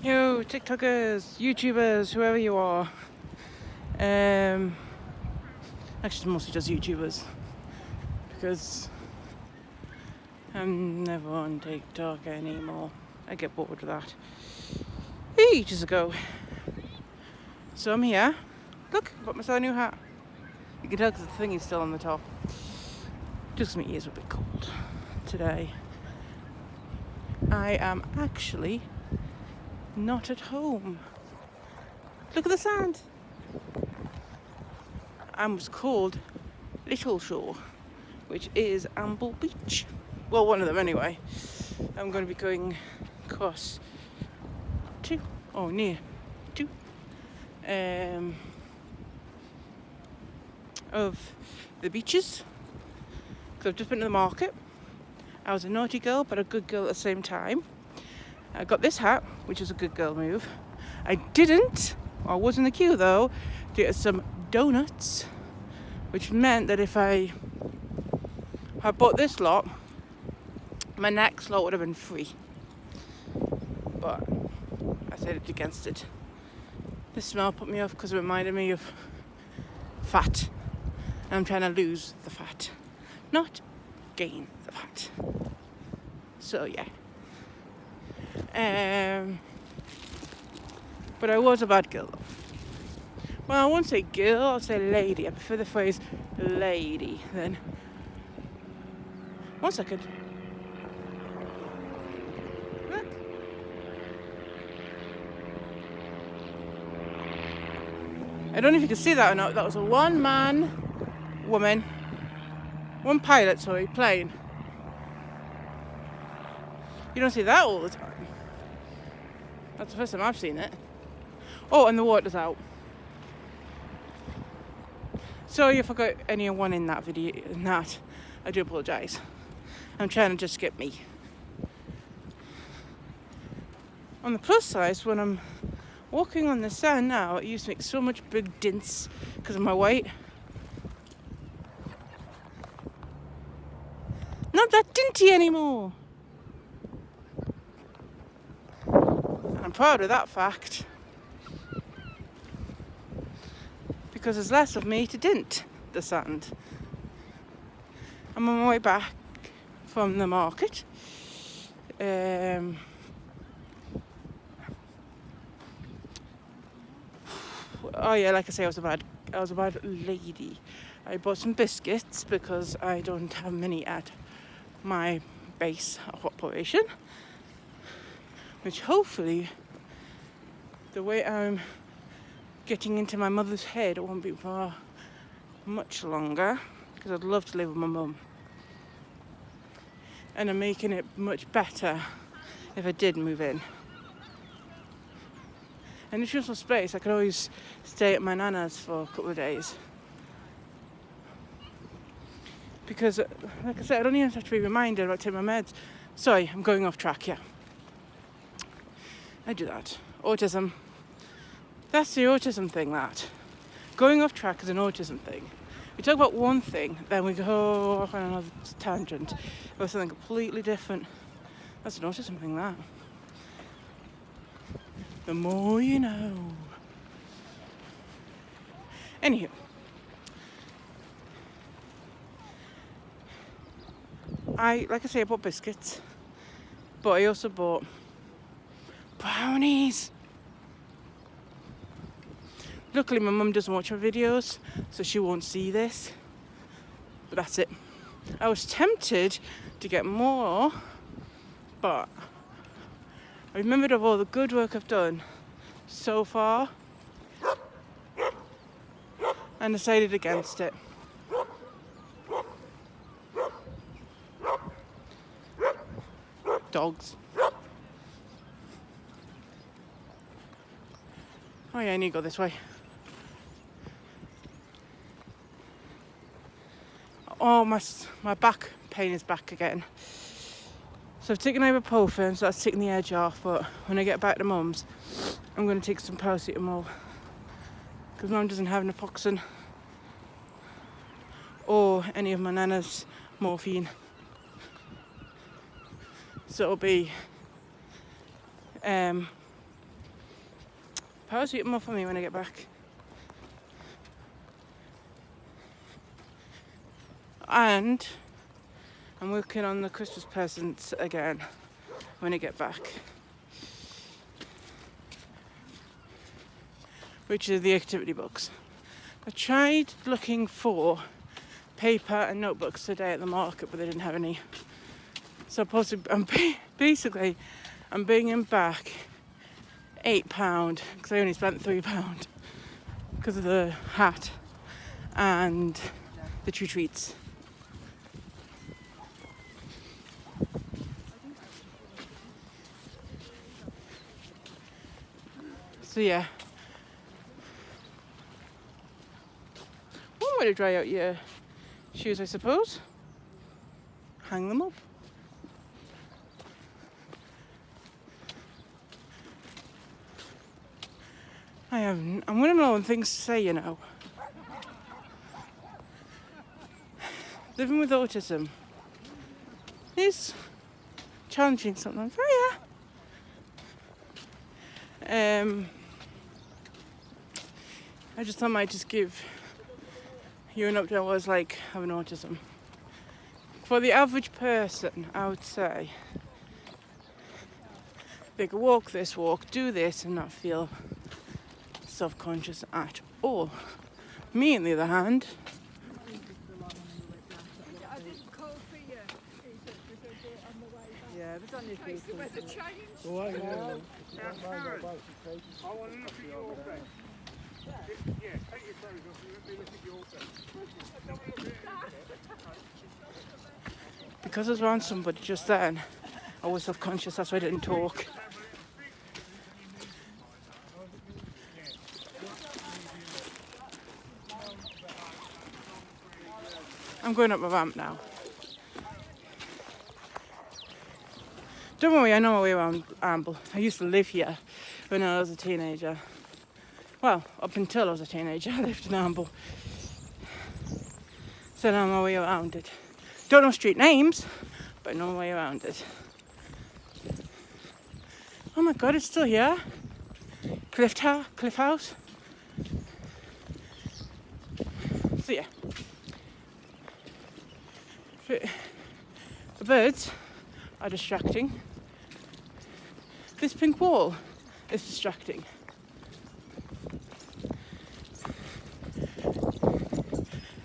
Yo, TikTokers, YouTubers, whoever you are. Actually, it's mostly just YouTubers because I'm never on TikTok anymore. I get bored with that ages ago. So I'm here. Look, I've got myself a new hat. You can tell because the thing is still on the top. Just my ears were a bit cold today. I am actually not at home. Look at the sand. I was called Little Shore, which is Amble Beach. Well, one of them anyway. I'm going to be going across near two of the beaches. So I've just been to the market. I was a naughty girl but a good girl at the same time. I got this hat, which is a good girl move. I was in the queue though, to get some donuts, which meant that if I bought this lot, my next lot would have been free. But I decided against it. The smell put me off because it reminded me of fat. And I'm trying to lose the fat, not gain the fat. So yeah. But I was a bad girl. Well, I won't say girl, I'll say lady. I prefer the phrase lady then. 1 second. Look. I don't know if you can see that or not. That was a one pilot, plane. You don't see that all the time. That's the first time I've seen it. Oh, and the water's out. Sorry if I got anyone in that video. I do apologise. I'm trying to just get me. On the plus side, when I'm walking on the sand now, it used to make so much big dents because of my weight. Not that dinty anymore. I'm proud of that fact. Because there's less of me to dint the sand. I'm on my way back from the market. Oh yeah, like I say, I was a bad lady. I bought some biscuits because I don't have many at my base of operation. Which hopefully, the way I'm getting into my mother's head, it won't be for much longer, because I'd love to live with my mum. And I'm making it much better if I did move in. And if there's no space, I could always stay at my nana's for a couple of days. Because, like I said, I don't even have to be reminded about taking my meds. Sorry, I'm going off track, yeah. I do that. Autism. That's the autism thing, that. Going off track is an autism thing. We talk about one thing, then we go off on another tangent about something completely different. That's an autism thing, that. The more you know. Anywho. I bought biscuits. But I also bought brownies. Luckily my mum doesn't watch my videos, so she won't see this. But that's it. I was tempted to get more, but I remembered of all the good work I've done so far and decided against it. Dogs. Oh yeah, I need to go this way. Oh, my back pain is back again. So I've taken ibuprofen, so that's taking the edge off, but when I get back to mum's, I'm going to take some paracetamol. Because mum doesn't have naproxen or any of my nana's morphine. So it'll be Power's eating more for me when I get back. And I'm working on the Christmas presents again when I get back, which are the activity books. I tried looking for paper and notebooks today at the market, but they didn't have any. So I'm bringing back £8 because I only spent £3 because of the hat and the 2 treats. So yeah, one way to dry out your shoes, I suppose, hang them up. I'm running low on things to say, you know. Living with autism is challenging sometimes. Oh yeah. I just thought I might just give you an update on what it's like having autism. For the average person, I would say they could walk this walk, do this, and not feel self-conscious at all. Me, on the other hand, yeah, there's only a few things. Weather change. Oh, I know. I want to look at your face. Yeah, take your clothes off and let me look at your face. because I was around somebody just then, I was self-conscious, that's why I didn't talk. I'm going up my ramp now. Don't worry, I know my way around Amble. I used to live here when I was a teenager. Well, up until I was a teenager, I lived in Amble. So I know my way around it. Don't know street names, but I know my way around it. Oh my God, it's still here. Cliff House. So yeah. The birds are distracting. This pink wall is distracting.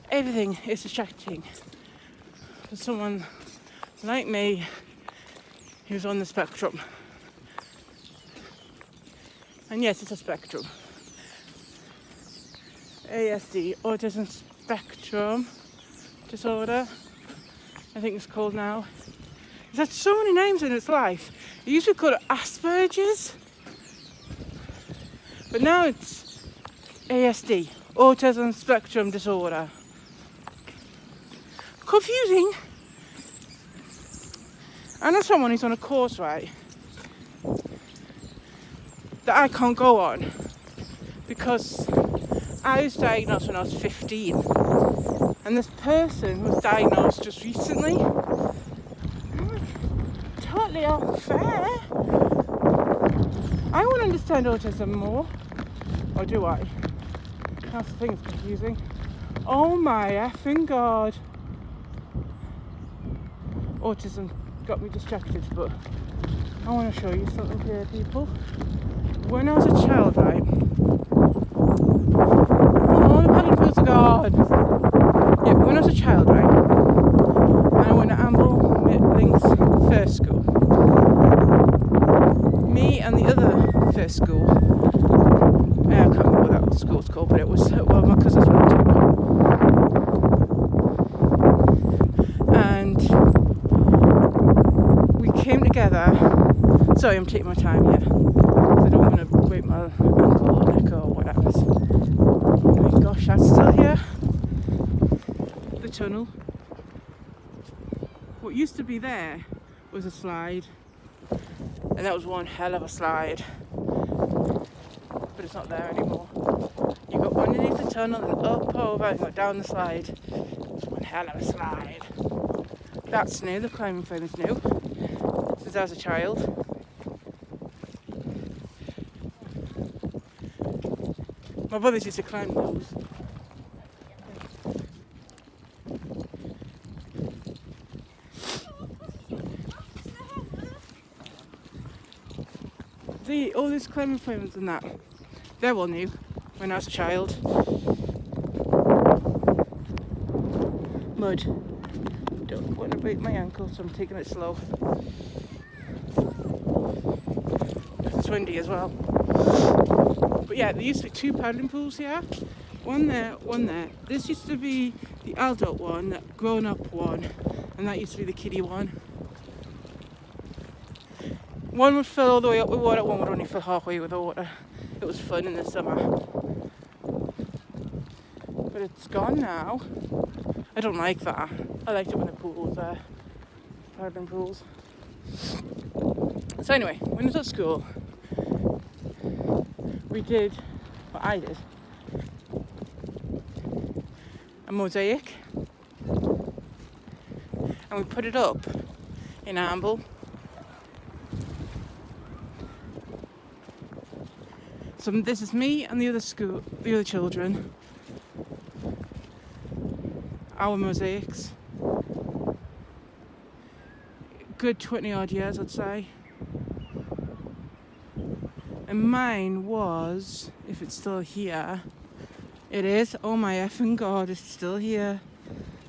Everything is distracting for someone like me who's on the spectrum. And yes, it's a spectrum. ASD, Autism Spectrum Disorder, I think it's called now. It's had so many names in its life. It used to be called Asperger's, but now it's ASD, Autism Spectrum Disorder. Confusing. I know someone who's on a course, right, that I can't go on because I was diagnosed when I was 15, and this person was diagnosed just recently. Totally unfair. I want to understand autism more, or do I? That's the thing, it's confusing. Oh my effing God. Autism got me distracted, but I want to show you something here, people. When I was a child, right? Oh, the paddling pools are gone. Yeah, when I was a child, right? I went to Amble Links First School. Me and the other first school, I can't remember what that school's called, but it was well, my cousins went to. And we came together. Sorry, I'm taking my time here. I don't want to break my ankle or neck or whatever. Oh my gosh, that's still here. The tunnel. What used to be there was a slide, and that was one hell of a slide, but it's not there anymore. You go underneath the tunnel and up over and go down the slide. It's one hell of a slide. That's new, the climbing frame is new since I was a child. My brothers used to climb those. All these climbing frames and that, they're all new when I was a child. Mud. Don't want to break my ankle, so I'm taking it slow. It's windy as well. But yeah, there used to be 2 paddling pools here. One there, one there. This used to be the adult one, the grown-up one, and that used to be the kiddie one. One would fill all the way up with water, one would only fill halfway with water. It was fun in the summer. But it's gone now. I don't like that. I liked it when the pool was there. Paddling pools. So anyway, when I was at school, I did, a mosaic. And we put it up in Amble. So this is me and the other children. Our mosaics. Good 20 odd years, I'd say. And mine was, if it's still here, it is. Oh my effing god, it's still here.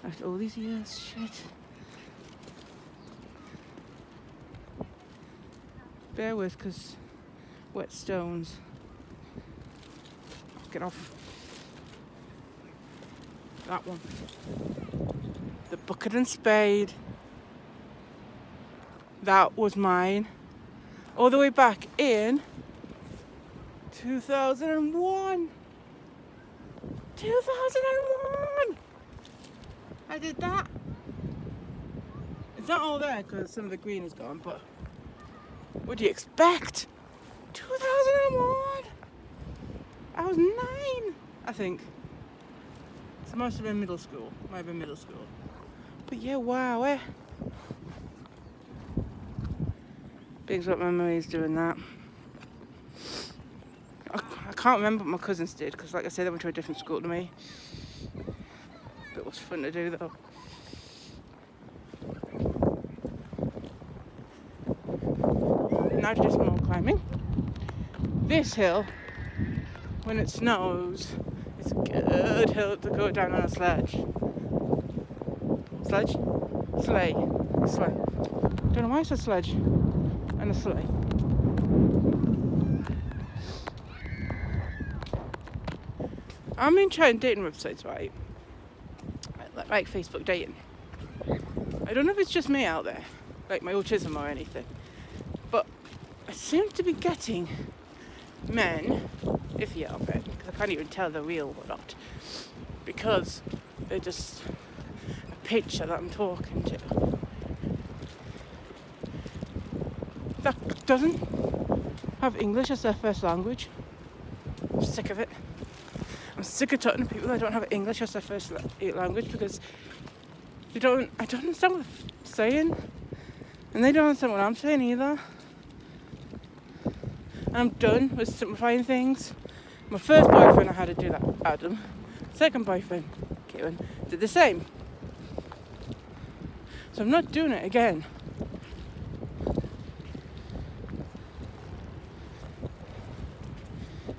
After all these years, shit. Bear with, because wet stones. Get off. That one. The bucket and spade. That was mine. All the way back in 2001. 2001! I did that. It's not all there because some of the green is gone, but what do you expect? 2001! I was 9, I think. So it must have been middle school. Might have been middle school. But yeah, wow, eh? Brings up memories doing that. I can't remember what my cousins did because, like I said, they went to a different school to me. But it was fun to do, though. Now to do some more climbing. This hill, when it snows, it's a good hill to go down on a sledge. Sledge? Sleigh. Sleigh. Don't know why I said sledge. And a sleigh. I'm in trying dating websites, right? Like Facebook dating. I don't know if it's just me out there, like my autism or anything, but I seem to be getting men, iffy out there, because I can't even tell they're real or not, because they're just a picture that I'm talking to. That doesn't have English as their first language. I'm sick of it. I'm sick of talking to people that don't have English as their first language because I don't understand what they're saying, and they don't understand what I'm saying either. And I'm done with simplifying things. My first boyfriend, I had to do that, Adam. Second boyfriend, Kieran, did the same. So I'm not doing it again.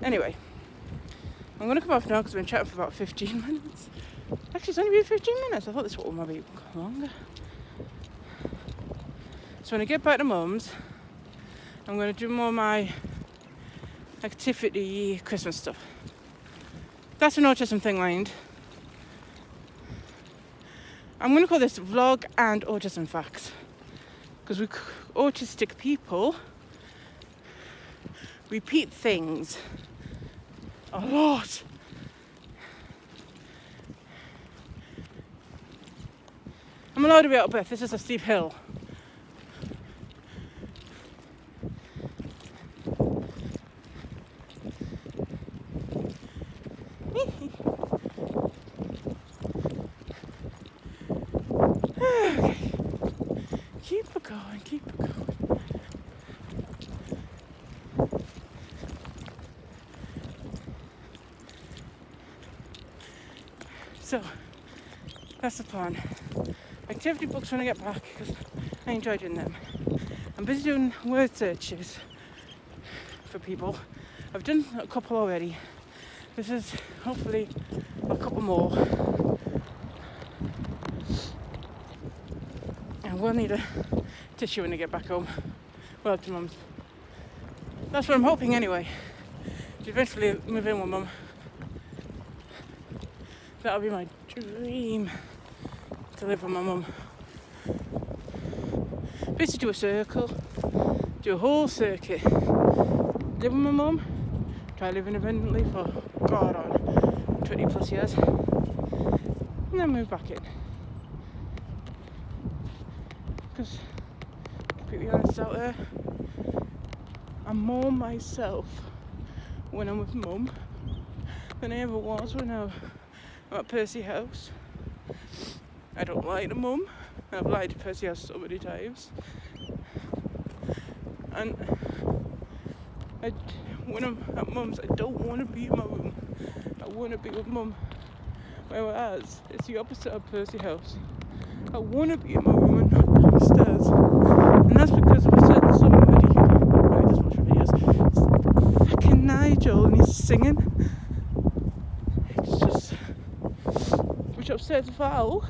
Anyway, I'm going to come off now because I've been chatting for about 15 minutes. Actually, it's only been 15 minutes. I thought this one might be longer. So when I get back to Mum's, I'm going to do more of my activity Christmas stuff. That's an autism thing, mind. I'm going to call this vlog and autism facts. Because we autistic people repeat things a lot. I'm allowed to be out of breath. This is a steep hill. Okay. Keep it going, keep it going. So that's the plan. Activity books when I get back because I enjoy doing them. I'm busy doing word searches for people. I've done a couple already. This is hopefully a couple more. And we'll need a tissue when I get back home. Well, to Mum's. That's what I'm hoping anyway. To eventually move in with Mum. That'll be my dream, to live with my mum. Basically do a circle, do a whole circuit. Live with my mum, try living independently for God on 20 plus years, and then move back in. Because, to be honest out there, I'm more myself when I'm with mum than I ever was when I'm at Percy House. I don't lie to mum. I've lied to Percy House so many times. And when I'm at mum's, I don't want to be in my room. I want to be with mum. Whereas it's the opposite of Percy House. I want to be in my room and not downstairs. And that's because I've said to somebody who I just watch videos. It's fucking Nigel and he's singing. It's just, which upsets Val,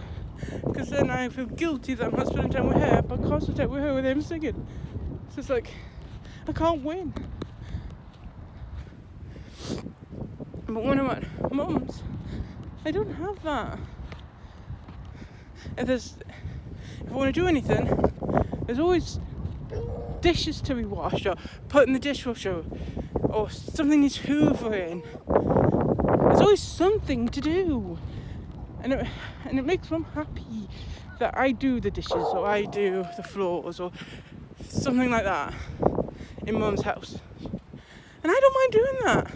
because then I feel guilty that I'm not spending time with her, but concentrate with her with him singing. So it's like, I can't win. But when I'm at mum's, I don't have that. If I want to do anything, there's always dishes to be washed or put in the dishwasher or something needs hoovering. There's always something to do. And it makes mum happy that I do the dishes or I do the floors or something like that in mum's house. And I don't mind doing that.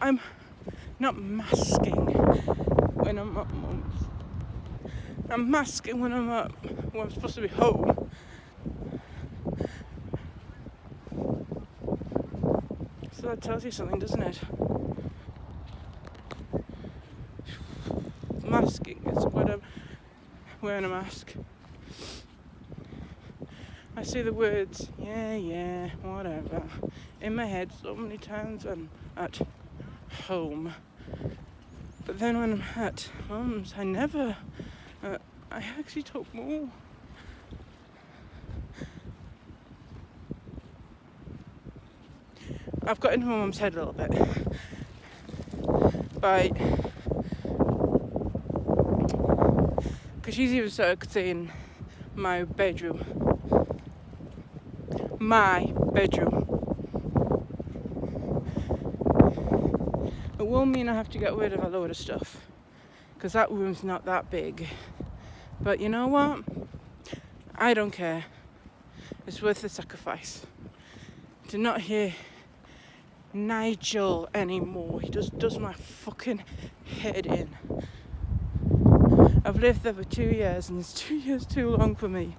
I'm not masking when I'm at mum's. I'm masking when I'm supposed to be home. So that tells you something, doesn't it? Masking is when I'm wearing a mask. I say the words, yeah, whatever, in my head so many times when I'm at home. But then when I'm at mum's, I never, I actually talk more. I've got into my mum's head a little bit because she's even started saying my bedroom. It will mean I have to get rid of a load of stuff because that room's not that big. But you know what? I don't care. It's worth the sacrifice to not hear Nigel anymore. He just does my fucking head in. I've lived there for 2 years and it's 2 years too long for me.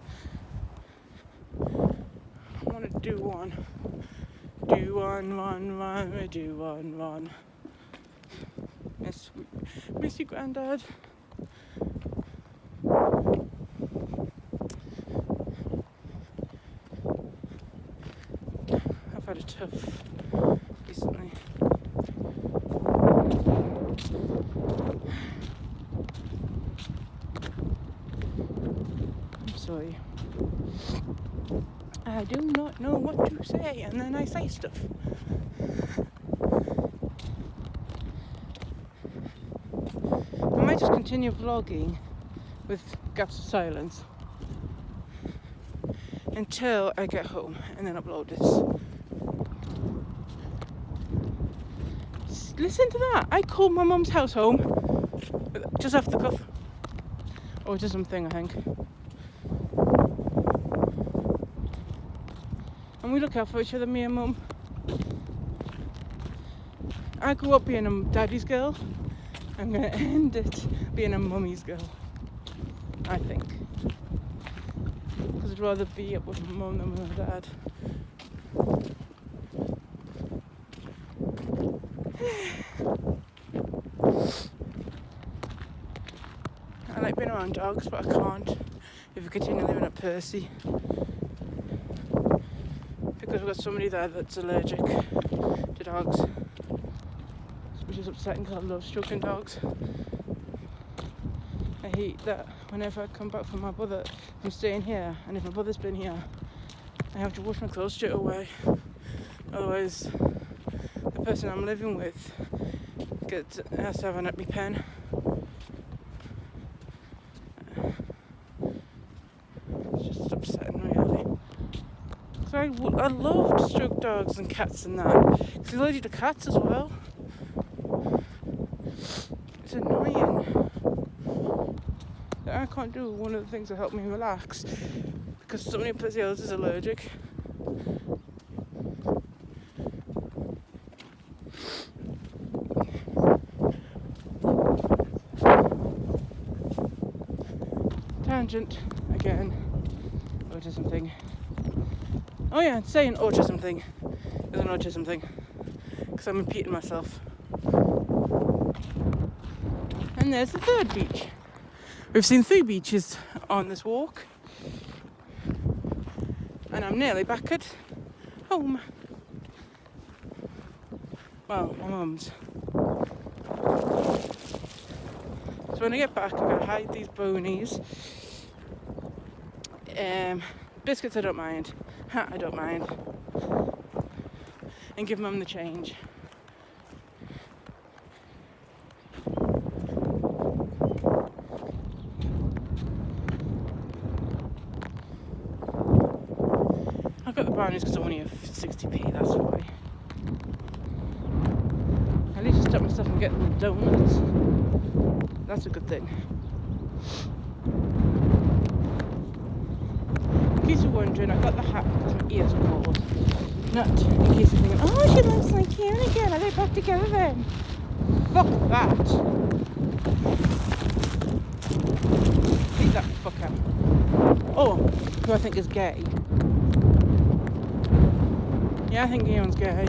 I want to do one. Miss you, Grandad. I've had a tough recently. I'm sorry. I do not know what to say, and then I say stuff. I might just continue vlogging with gaps of silence until I get home and then upload this. Listen to that! I called my mum's house home just off the cuff. Or just something, I think. And we look out for each other, me and mum. I grew up being a daddy's girl. I'm going to end it being a mummy's girl, I think. Because I'd rather be up with my mum than with my dad. around dogs, but I can't if we continue living at Percy. Because we've got somebody there that's allergic to dogs, which is upsetting because I love stroking dogs. I hate that whenever I come back from my brother, I'm staying here, and if my brother's been here, I have to wash my clothes straight away. Otherwise, the person I'm living with has to have an EpiPen. It's just upsetting, really. So I love to stroke dogs and cats and that. Because he's allergic to cats as well. It's annoying that I can't do one of the things that help me relax because somebody else is allergic. Tangent again. Autism thing. Oh yeah, saying autism thing is an autism thing because I'm repeating myself. And there's the third beach. We've seen 3 beaches on this walk, and I'm nearly back at home. Well, my mum's. So when I get back, I'm going to hide these bonies. Biscuits I don't mind. I don't mind. And give mum the change. I've got the brownies because I'm only a 60p, that's why. At least I stop myself from getting the donuts. That's a good thing. In case you're wondering, I got the hat because my ears are cold. Not in case you're thinking, oh, she looks like Karen again. Are they back together then? Fuck that. Leave that fucker. Oh, who I think is gay. Yeah, I think Guillaume's gay.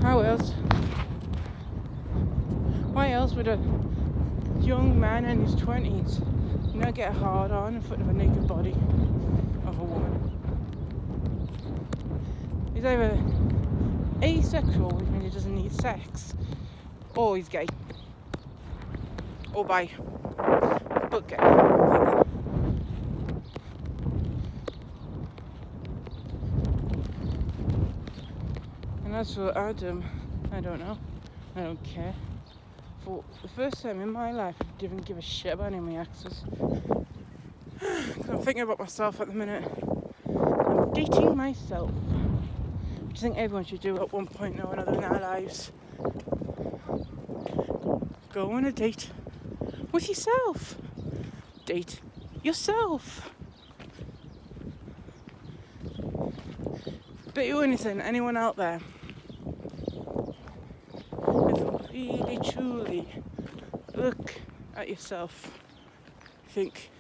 How else? Why else would a young man in his 20s not get a hard on in front of a naked body of a woman? He's either asexual, which means he doesn't need sex, or he's gay. Or bi. But gay. And as for Adam, I don't know. I don't care. For the first time in my life, I didn't give a shit about any of my exes. I'm thinking about myself at the minute. I'm dating myself. Which I think everyone should do at one point or another in their lives. Go on a date with yourself. Date yourself. Bet you anything, anyone out there is really truly look at yourself, think,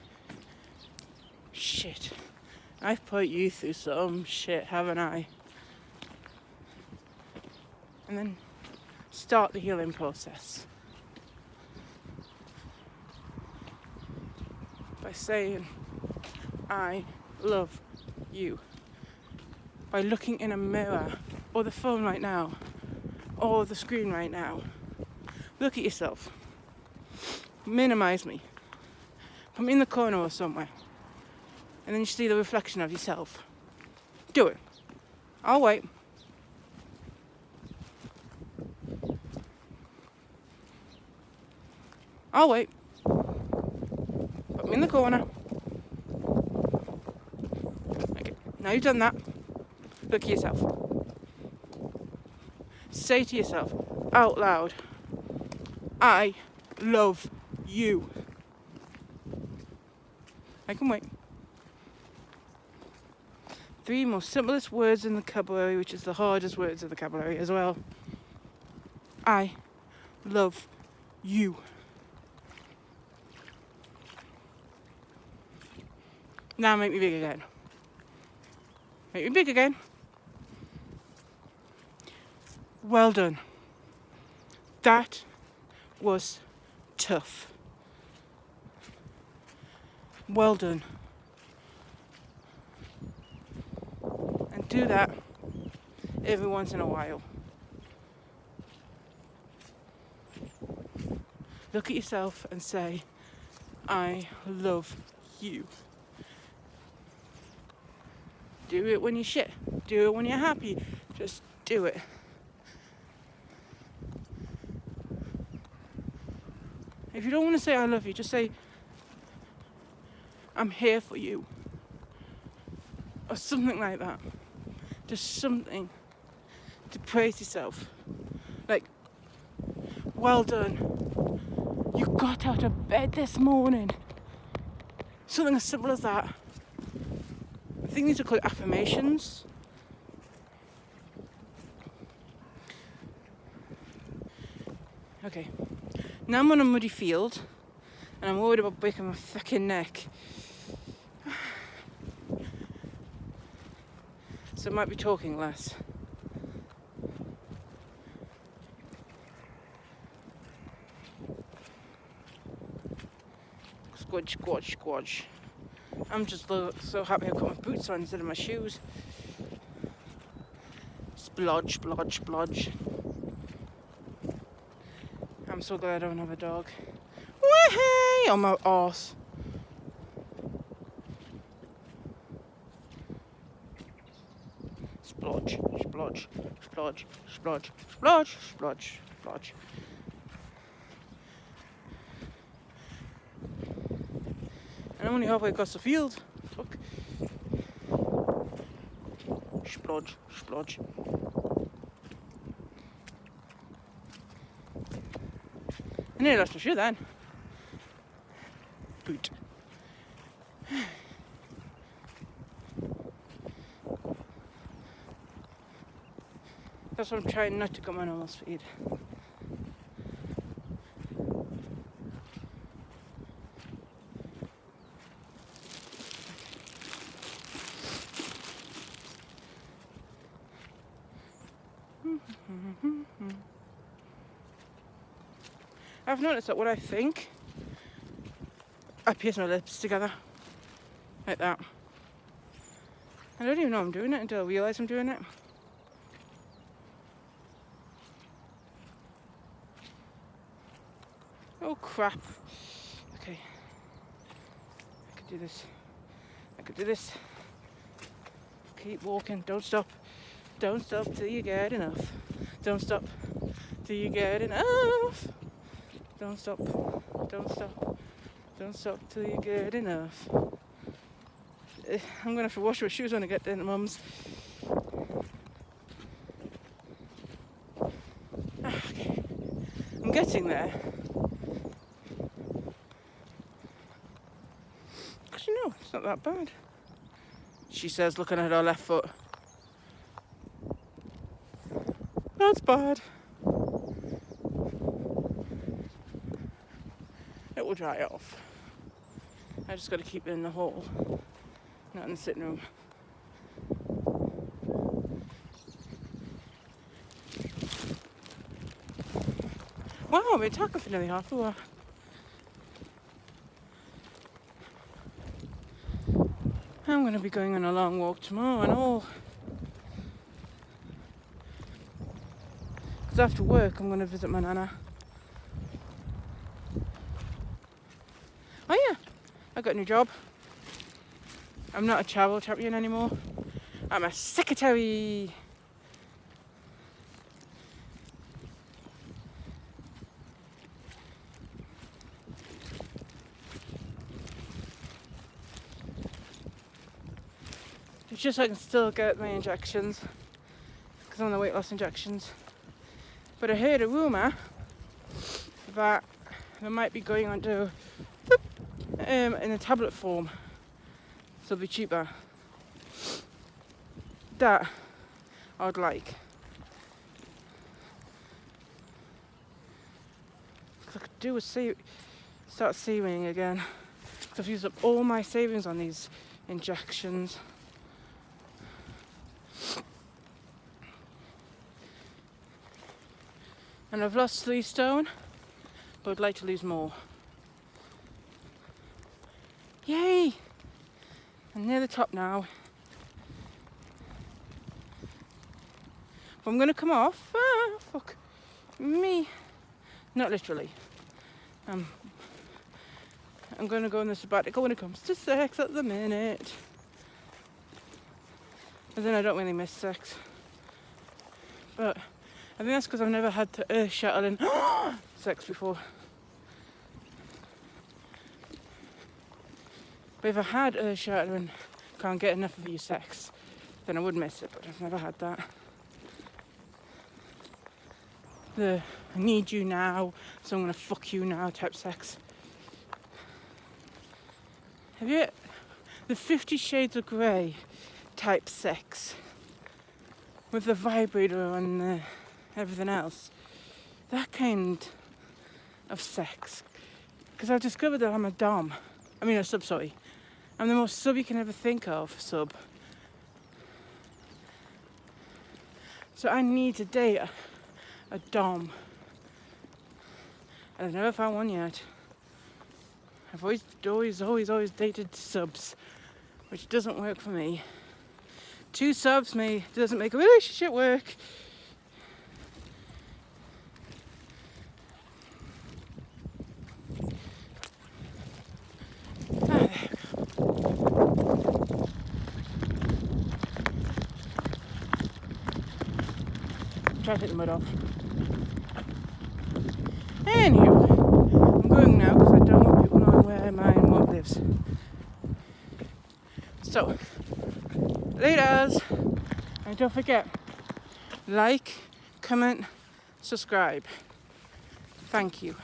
shit, I've put you through some shit, haven't I? And then start the healing process by saying, I love you. By looking in a mirror, or the phone right now, or the screen right now. Look at yourself. Minimize me. Put me in the corner or somewhere. And then you see the reflection of yourself. Do it. I'll wait. I'll wait. Put me in the corner. Okay, now you've done that. Look at yourself. Say to yourself, out loud, I love you. I can wait. 3 most simplest words in the vocabulary, which is the hardest words in the vocabulary as well. I love you. Now make me big again. Make me big again. Well done. That was tough. Well done. And do that every once in a while. Look at yourself and say, I love you. Do it when you're shit. Do it when you're happy. Just do it. If you don't want to say I love you, just say I'm here for you. Or something like that. Just something to praise yourself. Like, well done. You got out of bed this morning. Something as simple as that. I think these are called affirmations. Okay. Now I'm on a muddy field and I'm worried about breaking my fucking neck. So I might be talking less. Squidge, squadge, squadge. I'm just so happy I've got my boots on instead of my shoes. Splodge, splodge, splodge. I'm so glad I don't have a dog. Wee-hey! On my arse. Splodge, splodge, splodge, splodge, splodge, splodge, splodge. And I'm only halfway across the field. Fuck. Splodge, splodge. I nearly lost my shoe then. Boot. That's what I'm trying not to go my normal speed. I've noticed that what I think, I pierce my lips together. Like that. I don't even know I'm doing it until I realise I'm doing it. Oh crap. Okay. I could do this. I could do this. Keep walking. Don't stop. Don't stop till you get enough. Don't stop till you get enough. Don't stop. Don't stop. Don't stop till you get enough. I'm gonna have to wash my shoes when I get there to Mum's. Okay. I'm getting there. Actually, no, it's not that bad. She says, looking at her left foot. That's bad. It will dry off. I just got to keep it in the hall, not in the sitting room. Wow, I've been talking for nearly half an hour. I'm going to be going on a long walk tomorrow and all. Because after work I'm going to visit my nana. Oh yeah, I got a new job. I'm not a travel champion anymore. I'm a secretary. It's just so I can still get my injections because I'm on the weight loss injections. But I heard a rumour that they might be going on to in a tablet form, so it'll be cheaper. That I would like. Cause I could do with start saving again. Cause I've used up all my savings on these injections. And I've lost 3 stone, but I'd like to lose more. Yay! I'm near the top now. But I'm gonna come off. Ah, fuck me. Not literally. I'm gonna go on the sabbatical when it comes to sex at the minute. And then I don't really miss sex. But I think that's because I've never had to earth-shattering sex before. But if I had earth-shattering, can't get enough of you sex, then I would miss it, but I've never had that. The I need you now, so I'm gonna fuck you now type sex. Have you the 50 Shades of Grey type sex with the vibrator and the everything else? That kind of sex. Because I've discovered that I'm a dom. I mean a sub, sorry. I'm the most sub you can ever think of, sub. So I need to date a dom. And I've never found one yet. I've always dated subs, which doesn't work for me. 2 subs doesn't make a relationship work. Try to take the mud off. Anywho, I'm going now because I don't want people knowing where my mum lives. So, laters! And don't forget, like, comment, subscribe. Thank you.